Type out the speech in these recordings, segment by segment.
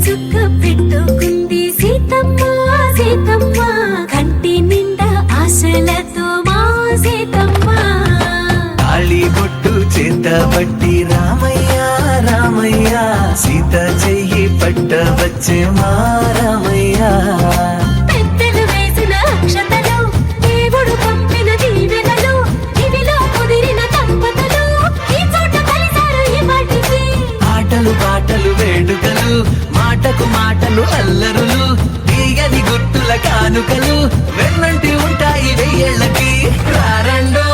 చుక్క పెట్టుకుంది సీతమ్మ సీతమ్మ కంటి నిండా ఆశలతో మా సీతమ్మ తాళి బొట్టు చేత బట్టి రామయ్య రామయ్య సీత చెయ్యి పట్ట వచ్చే మా రామయ్య పెద్దలు వేసిన అక్షతలు దేవుడు పంపిన దీవెనలు ఇవిలో కుదిరిన దంపతులు ఈ చోట కలిసారు ఈ వాటికి ఆటలు పాటలు వేడుకలు మాటకు మాటలు అల్లరులు తీయని గుర్తుల కానుకలు వెన్నంటి ఉంటాయి వెయ్యేళ్ళకి రారండో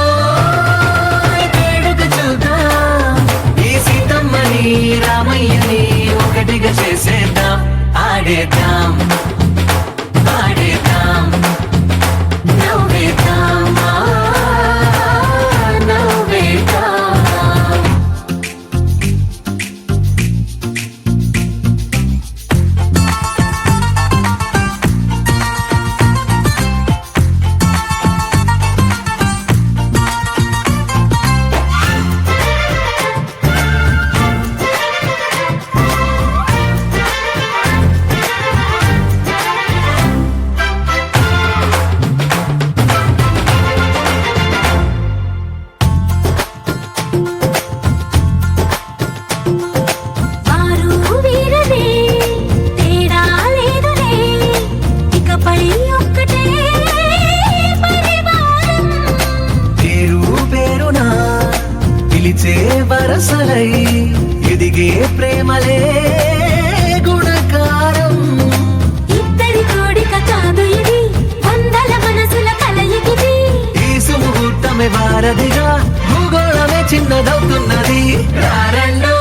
వేడుక చూద్దాం ఈ సీతమ్మని రామయ్యని ఒకటిగా చేసేద్దాం ఆడేద్దాం ఆడేద్దాం నవ్వేద్దాం నవ్వేద్దాం వారు వీరనే తేడా లేదులే ఇకపై ఒక్కటే పరివారం పేరు పేరునా పిలిచే వరసలై ఎదిగే ప్రేమలే గుణకారం ఇద్దరి కోడిక కాదు ఇది వందల మనసుల కలయికిది ఈ సుముహూర్తమే వారధిగా భూగోళమే చిన్నదవుతున్నది రారండో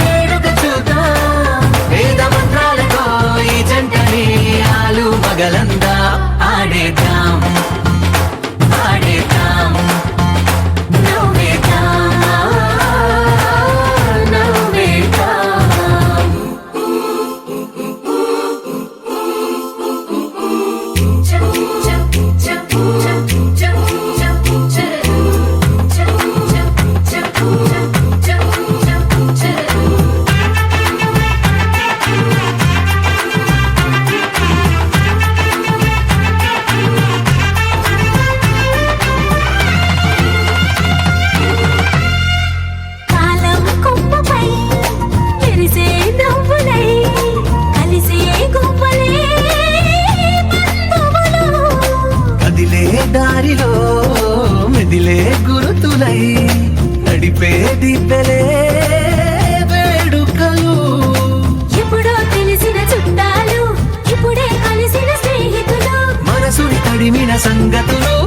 వేడుక చూద్దాం వేద మంత్రాలతో ఈ జంటని ఆలు మగలందా ఆడేద్దాం ఆడేద్దాం నవ్వేద్దాం నవ్వేద్దాం కాలం కొమ్మపై మెరిసే నవ్వులై కలిసే గువ్వలే బంధువులు కదిలే దారిలో మెదిలే గురుతులై నడిపే దిబ్బెలే వేడుకలు ఎప్పుడో తెలిసిన చుట్టాలు ఇప్పుడే కలిసిన స్నేహితులు మనసుని తడిమిన సంగతులు